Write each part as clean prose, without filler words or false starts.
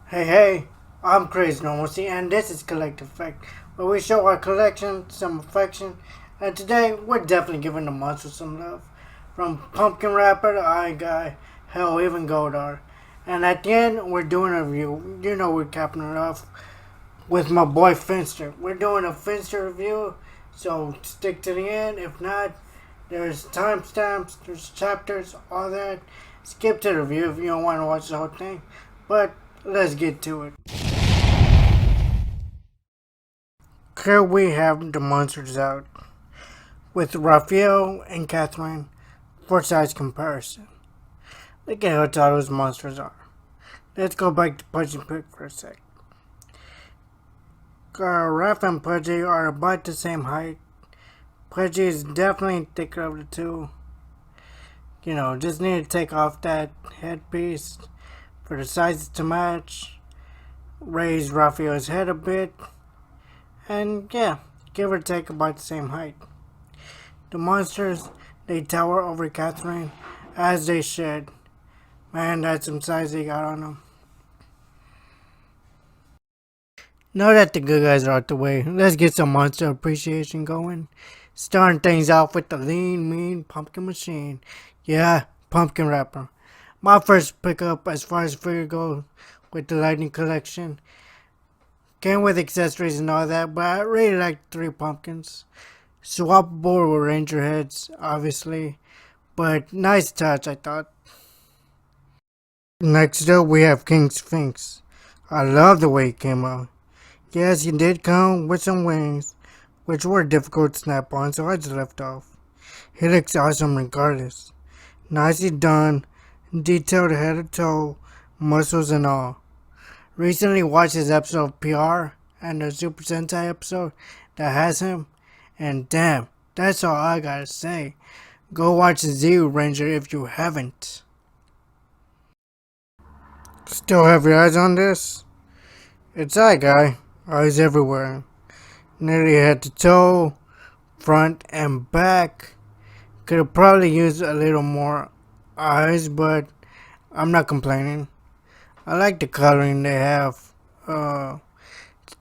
Hey, I'm Crazy Normalcy, and this is Collective Effect, where we show our collection some affection. And today, we're definitely giving the monster some love. From Pumpkin Rapper to Eye Guy, hell, even Goldar. And at the end, we're doing a review. You know, we're capping it off with my boy Finster. We're doing a Finster review, so stick to the end. If not, there's timestamps, there's chapters, all that. Skip to the review if you don't want to watch the whole thing. But let's get to it. Here we have the monsters out with Raphael and Catherine for size comparison. Look at how tall those monsters are. Let's go back to Pudgy Pig for a sec. Raph and Pudgy are about the same height. Pudgy is definitely thicker of the two. You know, just need to take off that headpiece for the sizes to match. Raise Raphael's head a bit. And yeah, give or take about the same height. The monsters, they tower over Catherine, as they should. Man, that's some size they got on them. Now that the good guys are out the way, let's get some monster appreciation going. Starting things off with the lean, mean pumpkin machine. Yeah, pumpkin wrapper. My first pickup as far as figure goes with the Lighting collection. Came with accessories and all that, but I really like 3 pumpkins. Swappable with ranger heads, obviously, but nice touch, I thought. Next up, we have King Sphynx. I love the way he came out. Yes, he did come with some wings, which were difficult to snap on, so I just left off. He looks awesome regardless. Nicely done, detailed head to toe, muscles and all. Recently watched his episode of PR and the Super Sentai episode that has him, and damn, that's all I gotta say. Go watch Zero Ranger if you haven't. Still have your eyes on this? It's Eye Guy. Eyes everywhere. Nearly head to toe, front and back. Could have probably used a little more eyes, but I'm not complaining. I like the coloring they have. To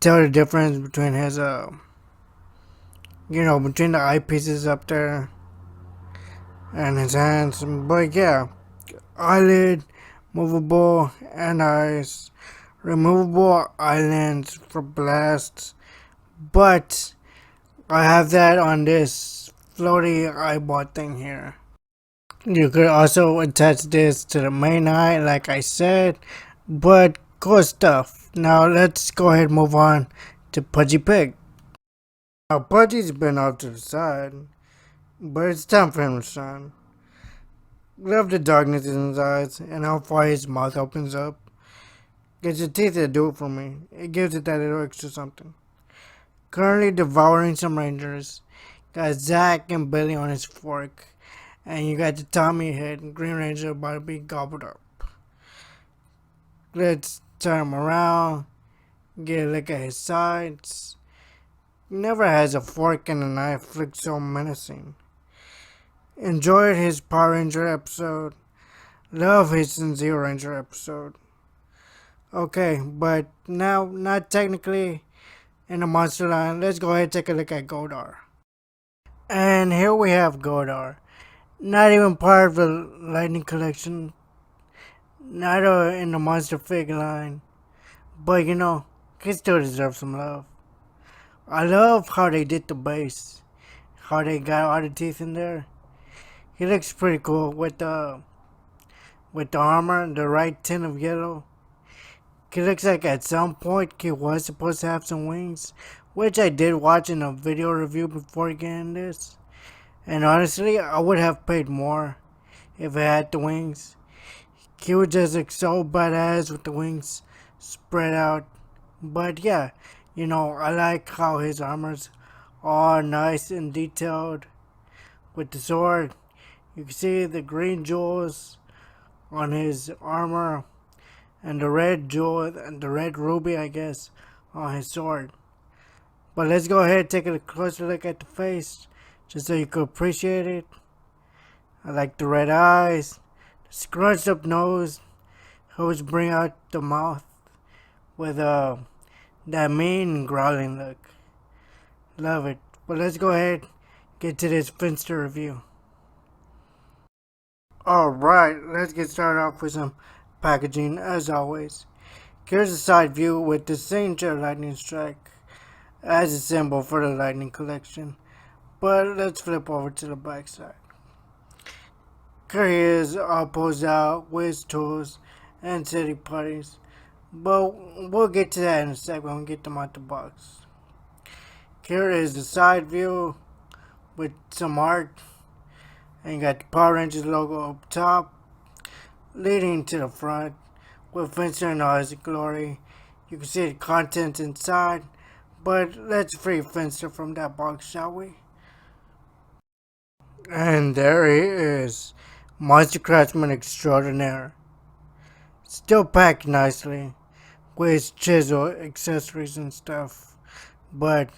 tell the difference between his between the eyepieces up there and his hands. But yeah, eyelid, movable, and eyes. Removable eyelids for blasts. But I have that on this floaty eyeball thing here. You could also attach this to the main eye, like I said. But cool stuff. Now let's go ahead and move on to Pudgy Pig. Now Pudgy's been off to the side, but it's time for him to shine. Love the darkness in his eyes and how far his mouth opens up. It's the teeth that do it for me. It gives it that little extra something. Currently devouring some rangers. Got Zack and Billy on his fork. And you got the Tommy head and Green Ranger about to be gobbled up. Let's turn him around. Get a look at his sides. Never has a fork and a knife look so menacing. Enjoyed his Power Ranger episode. Love his Zero Ranger episode. Okay, but now, not technically in the monster line, let's go ahead and take a look at Goldar. And here we have Goldar. Not even part of the Lighting collection. Not in the monster figure line. But you know, he still deserves some love. I love how they did the base. How they got all the teeth in there. He looks pretty cool with the armor, the right tint of yellow. He looks like at some point he was supposed to have some wings, which I did watch in a video review before getting this. And honestly, I would have paid more if it had the wings. He would just look so badass with the wings spread out. But yeah, you know, I like how his armor's all nice and detailed. With the sword, you can see the green jewels on his armor. And the red jewel and the red ruby, I guess, on his sword. But let's go ahead and take a closer look at the face, just so you can appreciate it. I like the red eyes, the scrunched up nose, always bring out the mouth. with that mean growling look. Love it. But let's go ahead get to this finsterr review. Alright, let's get started off with some packaging as always. Here's a side view with the signature lightning strike as a symbol for the lightning collection. But let's flip over to the back side. Here he is all posed out with tools and city parties. But we'll get to that in a second when we get them out the box. Here is the side view with some art. And you got the Power Rangers logo up top, leading to the front with Finsterr in all his glory. You can see the contents inside, but let's free Finsterr from that box, shall we? And there he is, Monster Craftsman Extraordinaire. Still packed nicely with his chisel, accessories, and stuff. But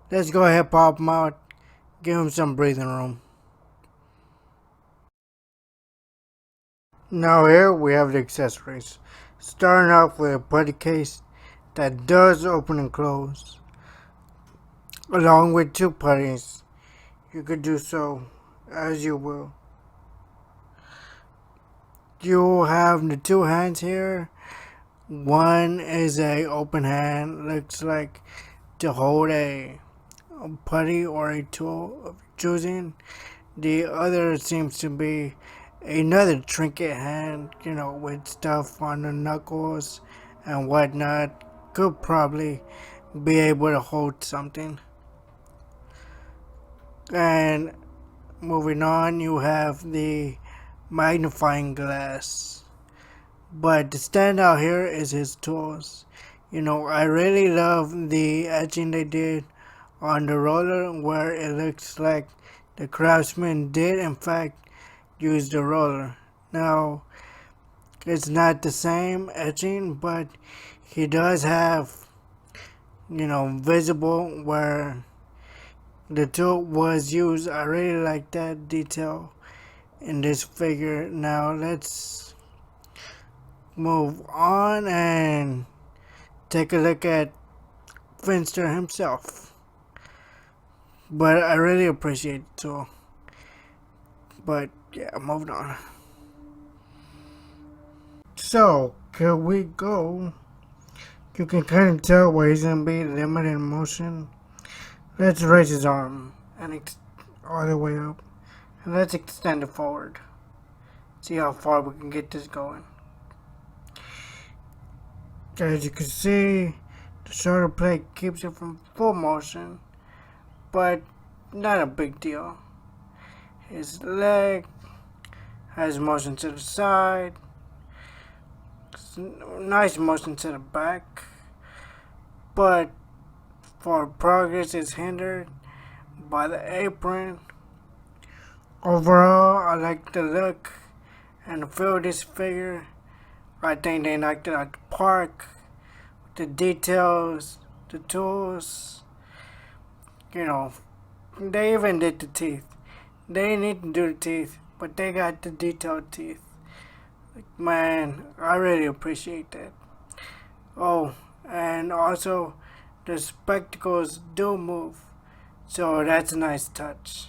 let's go ahead, pop him out, give him some breathing room. Now here we have the accessories. Starting off with a putty case that does open and close. Along with two putties. You could do so as you will. You have the two hands here. One is a open hand, looks like to hold a putty or a tool of choosing. The other seems to be another trinket hand, with stuff on the knuckles and whatnot. Could probably be able to hold something. And moving on, you have the magnifying glass. But the standout here is his tools. I really love the etching they did on the roller where it looks like the craftsman did in fact use the roller. Now, it's not the same etching, but he does have, visible where the tool was used. I really like that detail in this figure. Now, let's move on and take a look at Finsterr himself. But I really appreciate the tool. But yeah, moving on. So, here we go. You can kind of tell where he's going to be limited in motion. Let's raise his arm and all the way up. And let's extend it forward. See how far we can get this going. As you can see, the shoulder plate keeps it from full motion, but not a big deal. His leg has motion to the side, nice motion to the back, but for progress is hindered by the apron. Overall, I like the look and the feel of this figure. I think they knocked it out the park. The details, the tools, they even did the teeth. They need to do the teeth, but they got the detailed teeth. Man, I really appreciate that. Oh, and also the spectacles do move, so that's a nice touch.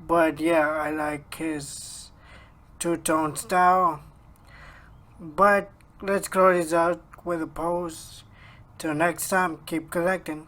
But yeah, I like his two-tone style. But let's close this out with a pose. Till next time, keep collecting.